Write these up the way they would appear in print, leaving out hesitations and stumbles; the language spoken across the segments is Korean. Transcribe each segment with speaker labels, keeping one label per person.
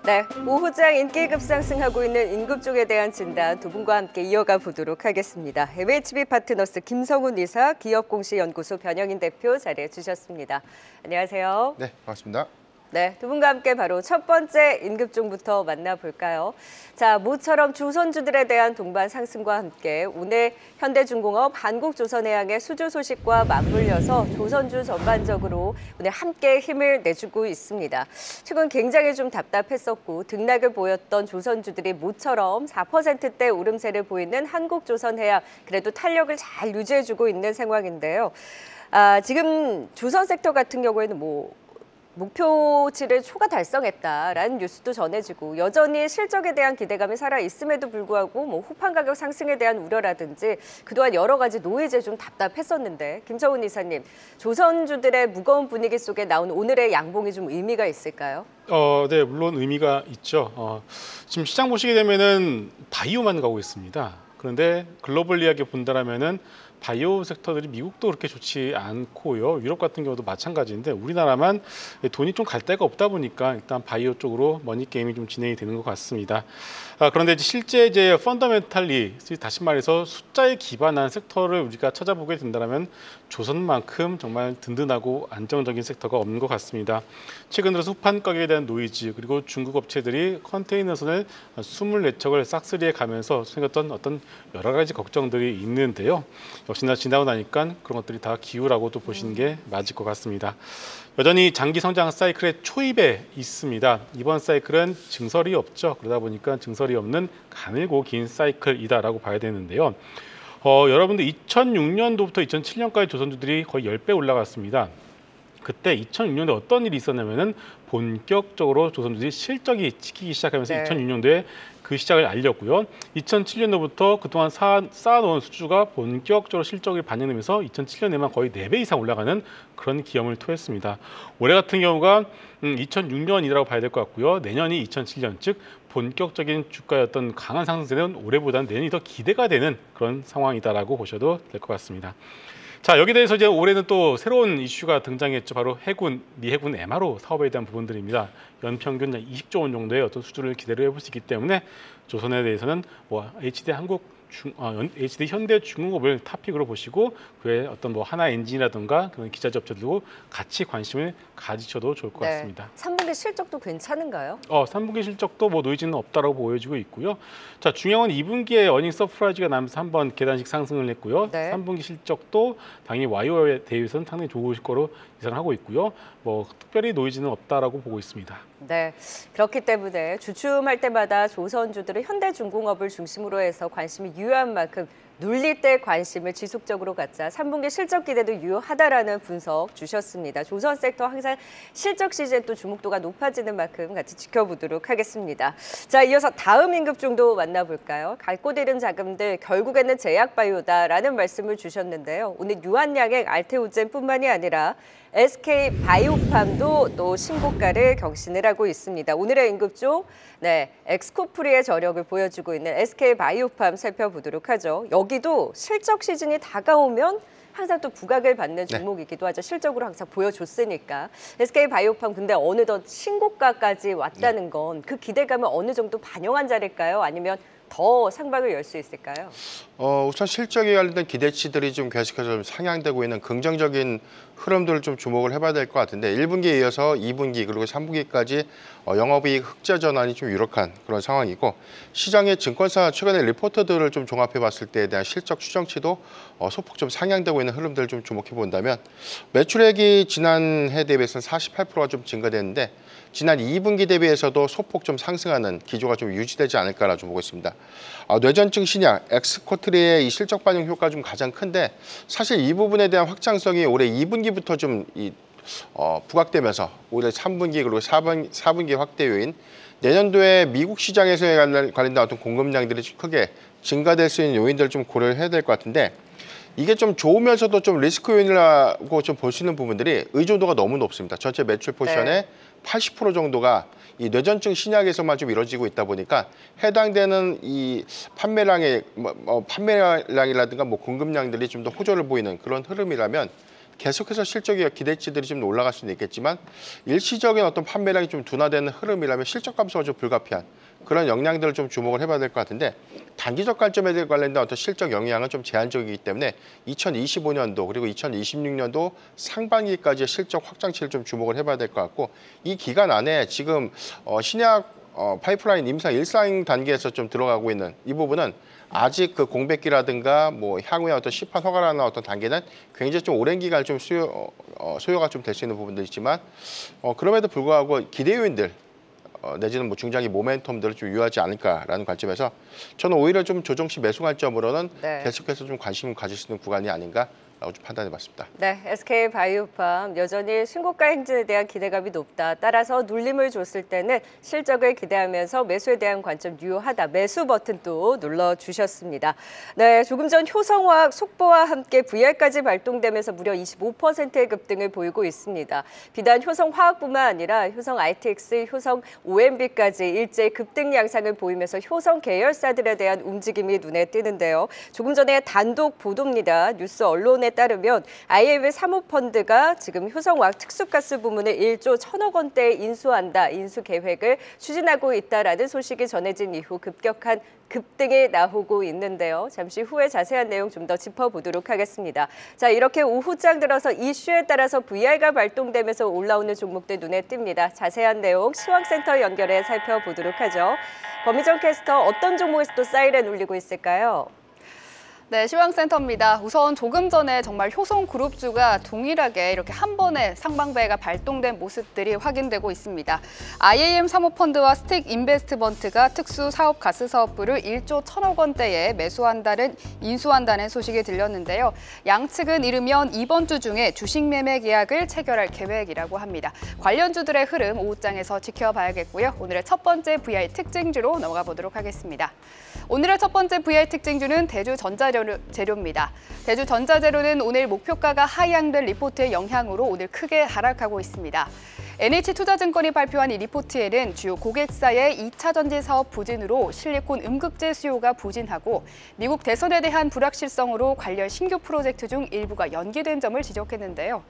Speaker 1: 네, 오후장 인기 급상승하고 있는 임금쪽에 대한 진단 두 분과 함께 이어가 보도록 하겠습니다. MHB 파트너스 김성훈 이사, 기업공시연구소 변영인 대표 자리해 주셨습니다. 안녕하세요.
Speaker 2: 네, 반갑습니다.
Speaker 1: 네, 두 분과 함께 바로 첫 번째 임금쪽부터 만나볼까요? 자, 모처럼 조선주들에 대한 동반 상승과 함께 오늘 현대중공업, 한국조선해양의 수주 소식과 맞물려서 조선주 전반적으로 오늘 함께 힘을 내주고 있습니다. 최근 굉장히 좀 답답했었고 등락을 보였던 조선주들이 모처럼 4%대 오름세를 보이는 한국조선해양 그래도 탄력을 잘 유지해주고 있는 상황인데요. 지금 조선 섹터 같은 경우에는 목표치를 초과 달성했다라는 뉴스도 전해지고 여전히 실적에 대한 기대감이 살아있음에도 불구하고 후판 가격 상승에 대한 우려라든지 그동안 여러 가지 노이제 좀 답답했었는데 김성훈 이사님, 조선주들의 무거운 분위기 속에 나온 오늘의 양봉이 좀 의미가 있을까요?
Speaker 3: 네, 물론 의미가 있죠. 지금 시장 보시게 되면은 바이오만 가고 있습니다. 그런데 글로벌리하게 본다라면은 바이오 섹터들이 미국도 그렇게 좋지 않고요. 유럽 같은 경우도 마찬가지인데 우리나라만 돈이 좀 갈 데가 없다 보니까 일단 바이오 쪽으로 머니 게임이 좀 진행이 되는 것 같습니다. 그런데 실제 펀더멘탈리 다시 말해서 숫자에 기반한 섹터를 우리가 찾아보게 된다면 조선만큼 정말 든든하고 안정적인 섹터가 없는 것 같습니다. 최근 들어서 후판 가격에 대한 노이즈 그리고 중국 업체들이 컨테이너선을 24척을 싹쓸이해 가면서 생겼던 어떤 여러 가지 걱정들이 있는데요. 역시나 지나고 나니까 그런 것들이 다 기우라고 또 보시는 게 맞을 것 같습니다. 여전히 장기 성장 사이클의 초입에 있습니다. 이번 사이클은 증설이 없죠. 그러다 보니까 증설이 없는 가늘고 긴 사이클이다라고 봐야 되는데요. 여러분들 2006년도부터 2007년까지 조선주들이 거의 10배 올라갔습니다. 그때 2006년도에 어떤 일이 있었냐면은 본격적으로 조선주들이 실적이 찍히기 시작하면서
Speaker 1: 네.
Speaker 3: 2006년도에 그 시작을 알렸고요. 2007년도부터 그동안 쌓아놓은 수주가 본격적으로 실적을 반영하면서 2007년에만 거의 4배 이상 올라가는 그런 기염을 토했습니다. 올해 같은 경우가 2006년이라고 봐야 될 것 같고요. 내년이 2007년, 즉 본격적인 주가였던 강한 상승세는 올해보다는 내년이 더 기대가 되는 그런 상황이다라고 보셔도 될 것 같습니다. 자, 여기에 대해서 이제 올해는 또 새로운 이슈가 등장했죠. 바로 미 해군 MRO 사업에 대한 부분들입니다. 연평균 20조 원 정도의 어떤 수주를 기대를 해볼 수 있기 때문에 조선에 대해서는 HD 현대중공업을 탑픽으로 보시고 그의 어떤 하나 엔진이라든가 그런 기자재 업체들도 같이 관심을 가지셔도 좋을 것 같습니다.
Speaker 1: 3분기 실적도 괜찮은가요?
Speaker 3: 3분기 실적도 노이즈는 없다라고 보여지고 있고요. 자, 중요한 건 2분기에 어닝 서프라이즈가 나면서 한번 계단식 상승을 했고요.
Speaker 1: 네.
Speaker 3: 3분기 실적도 당연히 YO에 대해서는 상당히 좋으실 거로 예상하고 있고요. 특별히 노이즈는 없다라고 보고 있습니다.
Speaker 1: 네, 그렇기 때문에 주춤할 때마다 조선주들은 현대중공업을 중심으로 해서 관심이 유효한 만큼 눌릴 때 관심을 지속적으로 갖자 3분기 실적 기대도 유효하다라는 분석 주셨습니다. 조선 섹터 항상 실적 시즌 또 주목도가 높아지는 만큼 같이 지켜보도록 하겠습니다. 자, 이어서 다음 임금종도 만나볼까요? 갈 곳 잃은 자금들 결국에는 제약바이오다라는 말씀을 주셨는데요. 오늘 유한양액 알테오젠뿐만이 아니라 SK바이오팜도 또 신고가를 경신을 하고 있습니다. 오늘의 임금종, 엑스코프리의 저력을 보여주고 있는 SK바이오팜 살펴보도록 하죠. 여기도 실적 시즌이 다가오면 항상 또 부각을 받는 종목이기도 하죠. 실적으로 항상 보여줬으니까. SK바이오팜 근데 어느덧 신고가까지 왔다는 건 그 기대감을 어느 정도 반영한 자리일까요? 아니면 더 상박을 열 수 있을까요?
Speaker 2: 우선 실적에 관련된 기대치들이 좀 계속해서 좀 상향되고 있는 긍정적인 흐름들을 좀 주목을 해봐야 될 것 같은데 1분기에 이어서 2분기 그리고 3분기까지 영업이익 흑자 전환이 좀 유력한 그런 상황이고 시장의 증권사 최근의 리포트들을 좀 종합해 봤을 때에 대한 실적 추정치도 소폭 좀 상향되고 있는 흐름들을 좀 주목해 본다면 매출액이 지난해 대비해서는 48%가 좀 증가됐는데 지난 2분기 대비해서도 소폭 좀 상승하는 기조가 좀 유지되지 않을까라 좀 보고 있습니다. 뇌전증 신약, 엑스코트리의 이 실적 반영 효과가 좀 가장 큰데 사실 이 부분에 대한 확장성이 올해 2분기부터 좀 부각되면서 올해 3분기 그리고 4분기 확대 요인 내년도에 미국 시장에서의 관련된 어떤 공급량들이 크게 증가될 수 있는 요인들을 좀 고려를 해야 될 것 같은데 이게 좀 좋으면서도 좀 리스크 요인이라고 좀 볼 수 있는 부분들이 의존도가 너무 높습니다. 전체 매출 포션의 80% 정도가 이 뇌전증 신약에서만 좀 이루어지고 있다 보니까 해당되는 이 판매량이라든가 공급량들이 좀 더 호조를 보이는 그런 흐름이라면 계속해서 실적이 기대치들이 좀 올라갈 수는 있겠지만 일시적인 어떤 판매량이 좀 둔화되는 흐름이라면 실적 감소가 좀 불가피한 그런 영향들을 좀 주목을 해봐야 될 것 같은데 단기적 관점에 관련된 어떤 실적 영향은 좀 제한적이기 때문에 2025년도 그리고 2026년도 상반기까지의 실적 확장치를 좀 주목을 해봐야 될 것 같고 이 기간 안에 지금 신약 파이프라인 임상 일상 단계에서 좀 들어가고 있는 이 부분은 아직 그 공백기라든가 뭐 향후에 어떤 시판 허가라는 어떤 단계는 굉장히 좀 오랜 기간 좀 소요가 좀 될 수 있는 부분도 있지만 그럼에도 불구하고 기대 요인들 내지는 뭐 중장기 모멘텀들을 좀 유효하지 않을까라는 관점에서 저는 오히려 좀 조정시 매수 관점으로는
Speaker 1: 네.
Speaker 2: 계속해서 좀 관심을 가질 수 있는 구간이 아닌가라고 좀 판단해봤습니다.
Speaker 1: 네, SK바이오팜 여전히 신고가 행진에 대한 기대감이 높다. 따라서 눌림을 줬을 때는 실적을 기대하면서 매수에 대한 관점 유효하다. 매수 버튼 또 눌러주셨습니다. 네, 조금 전 효성화학 속보와 함께 VR까지 발동되면서 무려 25%의 급등을 보이고 있습니다. 비단 효성화학뿐만 아니라 효성 ITX, 효성 OMB까지 일제히 급등 양상을 보이면서 효성 계열사들에 대한 움직임이 눈에 띄는데요. 조금 전에 단독 보도입니다. 뉴스 언론에 따르면 IMF 사모펀드가 지금 효성화학 특수가스 부문을 1조 1,000억 원대에 인수한다. 인수 계획을 추진하고 있다라는 소식이 전해진 이후 급격한 급등이 나오고 있는데요. 잠시 후에 자세한 내용 좀 더 짚어보도록 하겠습니다. 자, 이렇게 오후장 들어서 이슈에 따라서 VR가 발동되면서 올라오는 종목들 눈에 띕니다. 자세한 내용 시황센터 연결해 살펴보도록 하죠. 범희정 캐스터 어떤 종목에서 또 사이렌 울리고 있을까요?
Speaker 4: 네, 시황센터입니다. 우선 조금 전에 정말 효성그룹주가 동일하게 이렇게 한 번에 상방배가 발동된 모습들이 확인되고 있습니다. IAM 사모펀드와 스틱 인베스트먼트가 특수 사업 가스 사업부를 1조 1,000억 원대에 인수한다는 소식이 들렸는데요. 양측은 이르면 이번 주 중에 주식 매매 계약을 체결할 계획이라고 합니다. 관련주들의 흐름 오후장에서 지켜봐야겠고요. 오늘의 첫 번째 VR 특징주로 넘어가 보도록 하겠습니다. 오늘의 첫 번째 VR 특징주는 대주전자재료입니다. 대주전자재료는 오늘 목표가가 하향된 리포트의 영향으로 오늘 크게 하락하고 있습니다. NH투자증권이 발표한 이 리포트에는 주요 고객사의 2차 전지 사업 부진으로 실리콘 음극재 수요가 부진하고 미국 대선에 대한 불확실성으로 관련 신규 프로젝트 중 일부가 연기된 점을 지적했는데요.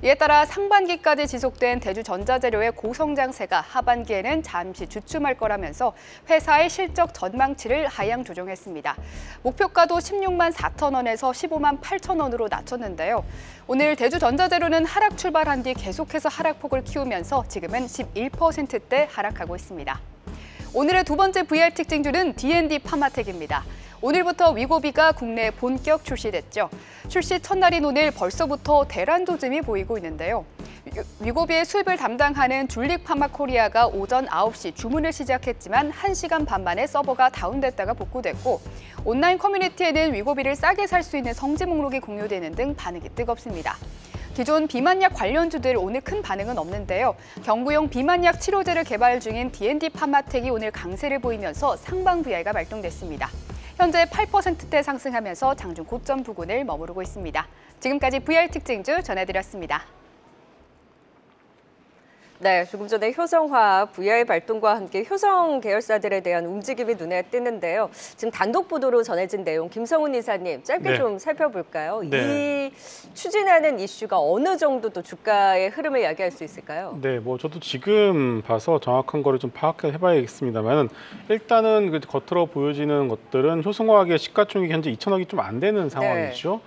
Speaker 4: 이에 따라 상반기까지 지속된 대주전자재료의 고성장세가 하반기에는 잠시 주춤할 거라면서 회사의 실적 전망치를 하향 조정했습니다. 목표가도 16만 4천 원에서 15만 8천 원으로 낮췄는데요. 오늘 대주전자재료는 하락 출발한 뒤 계속해서 하락폭을 키우면서 지금은 11%대 하락하고 있습니다. 오늘의 두 번째 VR 특징주는 D&D 파마텍입니다. 오늘부터 위고비가 국내에 본격 출시됐죠. 출시 첫날인 오늘 벌써부터 대란 조짐이 보이고 있는데요. 위고비의 수입을 담당하는 줄릭 파마코리아가 오전 9시 주문을 시작했지만 1시간 반 만에 서버가 다운됐다가 복구됐고 온라인 커뮤니티에는 위고비를 싸게 살 수 있는 성지 목록이 공유되는 등 반응이 뜨겁습니다. 기존 비만약 관련주들 오늘 큰 반응은 없는데요. 경구용 비만약 치료제를 개발 중인 D&D 파마텍이 오늘 강세를 보이면서 상방 VR가 발동됐습니다. 현재 8%대 상승하면서 장중 고점 부근을 머무르고 있습니다. 지금까지 VR 특징주 전해드렸습니다.
Speaker 1: 네, 조금 전에 효성화학 VR 발동과 함께 효성 계열사들에 대한 움직임이 눈에 띄는데요. 지금 단독 보도로 전해진 내용 김성훈 이사님 짧게 좀 살펴볼까요? 이 추진하는 이슈가 어느 정도 또 주가의 흐름을 이야기할 수 있을까요?
Speaker 3: 네, 뭐 저도 지금 봐서 정확한 거를 좀 파악해봐야겠습니다만 일단은 그 겉으로 보여지는 것들은 효성화학의 시가총액이 현재 2천억이 좀 안 되는 상황이죠.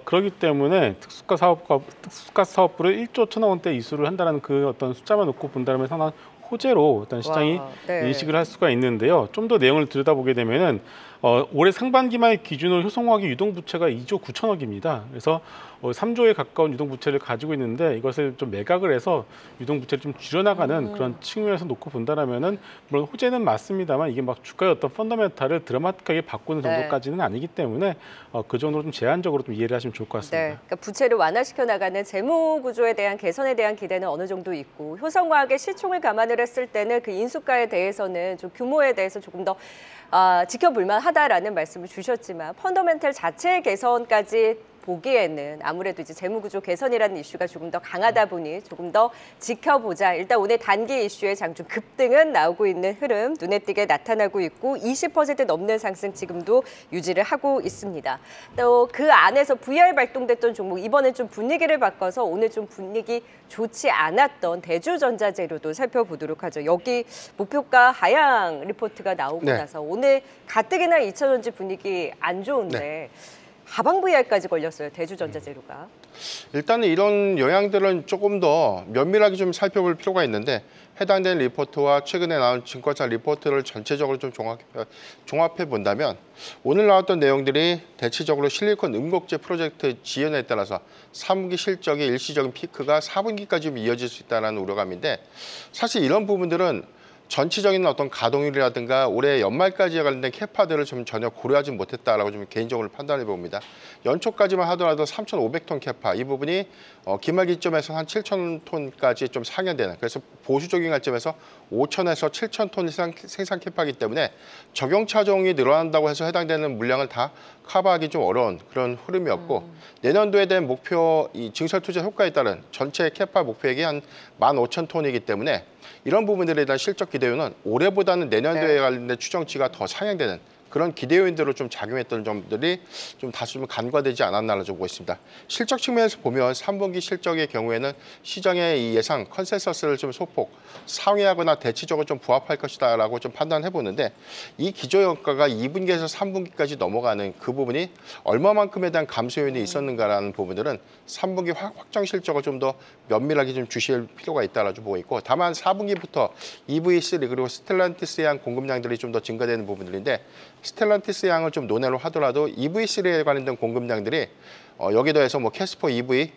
Speaker 3: 그렇기 때문에 특수가스 사업부를 1조 1천억 원대 이수를 한다는 그 어떤 숫자만 놓고 본다면 상당한 호재로 일단 시장이 인식을 할 수가 있는데요. 좀 더 내용을 들여다보게 되면은 올해 상반기말 기준으로 효성화학의 유동부채가 2조 9천억입니다. 그래서 3조에 가까운 유동부채를 가지고 있는데 이것을 좀 매각을 해서 유동부채를 좀 줄여나가는 그런 측면에서 놓고 본다라면은 물론 호재는 맞습니다만 이게 막 주가의 어떤 펀더멘탈을 드라마틱하게 바꾸는 정도까지는 아니기 때문에 그 정도로 좀 제한적으로 좀 이해를 하시면 좋을 것 같습니다.
Speaker 1: 네, 그러니까 부채를 완화시켜 나가는 재무 구조에 대한 개선에 대한 기대는 어느 정도 있고 효성화학의 시총을 감안을 했을 때는 그 인수가에 대해서는 좀 규모에 대해서 조금 더 지켜볼 만하다라는 말씀을 주셨지만 펀더멘탈 자체의 개선까지 보기에는 아무래도 이제 재무구조 개선이라는 이슈가 조금 더 강하다 보니 조금 더 지켜보자. 일단 오늘 단기 이슈의 장중 급등은 나오고 있는 흐름 눈에 띄게 나타나고 있고 20% 넘는 상승 지금도 유지를 하고 있습니다. 또 그 안에서 VR 발동됐던 종목 이번엔 좀 분위기를 바꿔서 오늘 좀 분위기 좋지 않았던 대주전자재료도 살펴보도록 하죠. 여기 목표가 하향 리포트가 나오고
Speaker 2: 네.
Speaker 1: 나서 오늘 가뜩이나 2차전지 분위기 안 좋은데 하방 VR까지 걸렸어요. 대주전자재료가.
Speaker 2: 일단은 이런 영향들은 조금 더 면밀하게 좀 살펴볼 필요가 있는데 해당되는 리포트와 최근에 나온 증권사 리포트를 전체적으로 좀 종합해 본다면 오늘 나왔던 내용들이 대체적으로 실리콘 음곡재 프로젝트 지연에 따라서 3분기 실적의 일시적인 피크가 4분기까지 좀 이어질 수 있다는 우려감인데 사실 이런 부분들은 전체적인 어떤 가동률이라든가 올해 연말까지에 관련된 캐파들을 좀 전혀 고려하지 못했다라고 좀 개인적으로 판단해 봅니다. 연초까지만 하더라도 3,500톤 캐파 이 부분이 기말 기점에서 한 7,000톤까지 좀 상향되는 그래서 보수적인 관점에서 5,000에서 7,000톤 이상 생산 캐파이기 때문에 적용 차종이 늘어난다고 해서 해당되는 물량을 다 커버하기 좀 어려운 그런 흐름이었고 내년도에 대한 목표 이 증설 투자 효과에 따른 전체 캐파 목표액이 한 15,000톤이기 때문에 이런 부분들에 대한 실적 기대요는 올해보다는 내년도에 관련된 추정치가 더 상향되는 그런 기대 요인들로 좀 작용했던 점들이 좀 다소 좀 간과되지 않았나를 좀 보고 있습니다. 실적 측면에서 보면 3분기 실적의 경우에는 시장의 이 예상 컨센서스를 좀 소폭 상회하거나 대체적으로 좀 부합할 것이다라고 좀 판단해 보는데 이 기저효과가 2분기에서 3분기까지 넘어가는 그 부분이 얼마만큼에 대한 감소 요인이 있었는가라는 부분들은 3분기 확정 실적을 좀 더 면밀하게 좀 주시할 필요가 있다라고 보고 있고 다만 4분기부터 EV3 그리고 스텔란티스 양 공급량들이 좀 더 증가되는 부분들인데 스텔란티스 양을 좀 논외로 하더라도 EV3에 관련된 공급량들이 여기에 더해서 뭐 캐스퍼 EV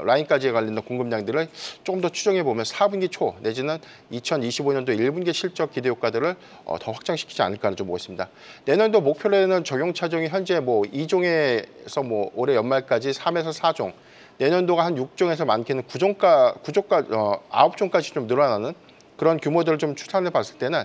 Speaker 2: 라인까지 관련된 공급량들을 조금 더 추정해 보면 4분기 초 내지는 2025년도 1분기 실적 기대 효과들을 더 확장시키지 않을까 좀 보고 있습니다. 내년도 목표로는 적용 차종이 현재 뭐 2종에서 뭐 올해 연말까지 3에서 4종, 내년도가 한 6종에서 많게는 9종까지 좀 늘어나는 그런 규모들을 좀 추산해 봤을 때는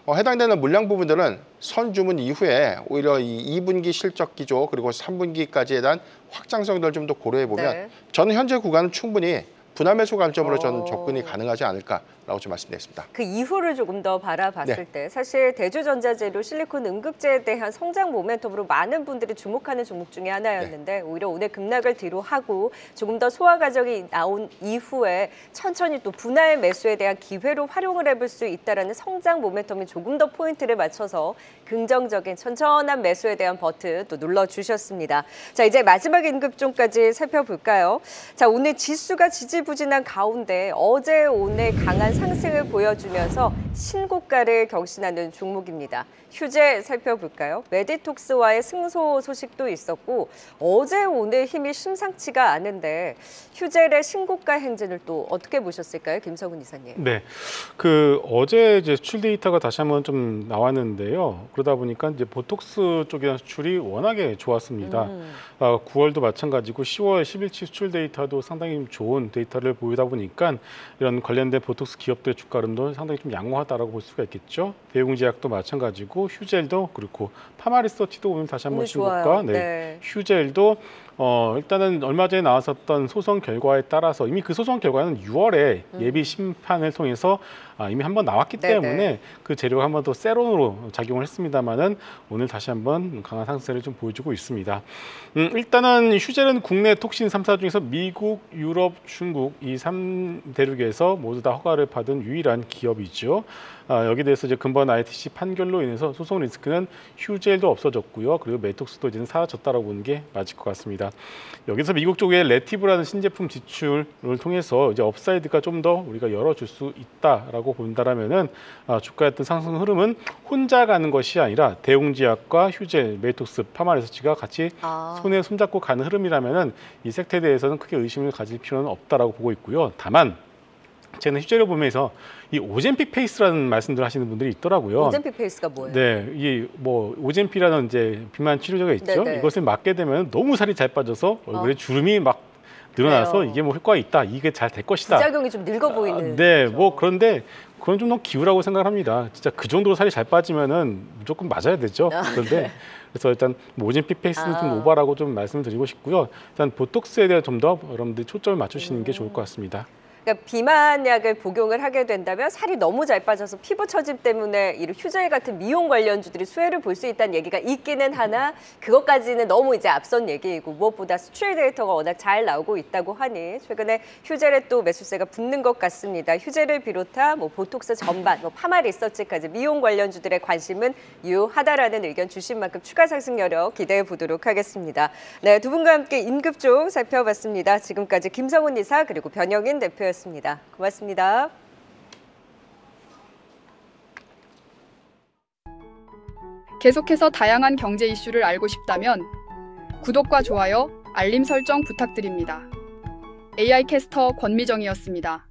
Speaker 2: 해당되는 물량 부분들은 선주문 이후에 오히려 이 2분기 실적 기조 그리고 3분기까지에 대한 확장성들을 좀 더 고려해 보면
Speaker 1: 네.
Speaker 2: 저는 현재 구간은 충분히 분할 매수 관점으로 저는 접근이 가능하지 않을까라고 좀 말씀드리겠습니다.
Speaker 1: 그 이후를 조금 더 바라봤을
Speaker 2: 네.
Speaker 1: 때 사실 대주전자재료, 실리콘 음극재에 대한 성장 모멘텀으로 많은 분들이 주목하는 종목 중에 하나였는데 오히려 오늘 급락을 뒤로 하고 조금 더 소화 과정이 나온 이후에 천천히 또 분할 매수에 대한 기회로 활용을 해볼 수 있다라는 성장 모멘텀이 조금 더 포인트를 맞춰서 긍정적인 천천한 매수에 대한 버튼 또 눌러주셨습니다. 자, 이제 마지막 임급종까지 살펴볼까요? 자, 오늘 지수가 지지부진한 가운데 어제 오늘 강한 상승을 보여주면서 신고가를 경신하는 종목입니다. 휴재 살펴볼까요? 메디톡스와의 승소 소식도 있었고 어제 오늘 힘이 심상치가 않은데 휴젤의 신고가 행진을 또 어떻게 보셨을까요, 김성훈 이사님?
Speaker 3: 네, 그 어제 이제 수출 데이터가 다시 한번 좀 나왔는데요. 그러다 보니까 이제 보톡스 쪽의 수출이 워낙에 좋았습니다. 9월도 마찬가지고 10월 10일치 수출 데이터도 상당히 좋은 데이터를 보이다 보니까 이런 관련된 보톡스 기업들의 주가 흐름도 상당히 좀 양호하다라고 볼 수가 있겠죠. 대웅제약도 마찬가지고 휴젤도 그렇고 파마리서치도 오늘 다시 한번 신고가. 네. 휴젤도 일단은 얼마 전에 나왔었던 소송 결과에 따라서 이미 그 소송 결과는 6월에 예비 심판을 통해서 이미 한번 나왔기 때문에 그 재료가 한번 더 세론으로 작용을 했습니다만은 오늘 다시 한번 강한 상승세를 좀 보여주고 있습니다. 일단은 휴젤은 국내 톡신 3사 중에서 미국, 유럽, 중국 이 3대륙에서 모두 다 허가를 받은 유일한 기업이죠. 여기에 대해서 이제 근본 ITC 판결로 인해서 소송 리스크는 휴젤도 없어졌고요. 그리고 메톡스도 이제는 사라졌다라고 보는 게 맞을 것 같습니다. 여기서 미국 쪽에 레티브라는 신제품 지출을 통해서 이제 업사이드가 좀 더 우리가 열어줄 수 있다라고 본다라면은 주가의 어떤 상승 흐름은 혼자 가는 것이 아니라 대웅제약과 휴젤, 메톡스, 파마리서치가 같이 손에 손잡고 가는 흐름이라면은 이 섹터에 대해서는 크게 의심을 가질 필요는 없다라고 보고 있고요. 다만 저는 휴젤을 보면서 이 오젬픽 페이스라는 말씀들 하시는 분들이 있더라고요.
Speaker 1: 오젬픽 페이스가 뭐예요?
Speaker 3: 네, 이 뭐 오젬피라는 이제 비만 치료제가 있죠.
Speaker 1: 네네.
Speaker 3: 이것을 맞게 되면 너무 살이 잘 빠져서 얼굴에 주름이 막 늘어나서
Speaker 1: 그래요.
Speaker 3: 이게 뭐 효과가 있다, 이게 잘 될 것이다.
Speaker 1: 부작용이 좀 늙어 보이는.
Speaker 3: 네,
Speaker 1: 거죠.
Speaker 3: 뭐 그런데 그건 좀 너무 기우라고 생각합니다. 진짜 그 정도로 살이 잘 빠지면은 무조건 맞아야 되죠. 그런데 그래서 일단 뭐 오진픽 페이스는 좀 오버라고 좀 말씀을 드리고 싶고요. 일단 보톡스에 대해 좀 더 여러분들이 초점을 맞추시는 게 좋을 것 같습니다.
Speaker 1: 그러니까 비만약을 복용을 하게 된다면 살이 너무 잘 빠져서 피부 처짐 때문에 이런 휴젤 같은 미용 관련주들이 수혜를 볼 수 있다는 얘기가 있기는 하나 그것까지는 너무 이제 앞선 얘기이고 무엇보다 수출 데이터가 워낙 잘 나오고 있다고 하니 최근에 휴젤에 또 매수세가 붙는 것 같습니다. 휴젤을 비롯한 뭐 보톡스 전반, 뭐 파마 리서치까지 미용 관련주들의 관심은 유효하다라는 의견 주신 만큼 추가 상승 여력 기대해 보도록 하겠습니다. 네, 두 분과 함께 임급종 살펴봤습니다. 지금까지 김성훈 이사 그리고 변영인 대표였습니다. 고맙습니다.
Speaker 4: 계속해서 다양한 경제 이슈를 알고 싶다면 구독과 좋아요, 알림 설정 부탁드립니다. AI 캐스터 권미정이었습니다.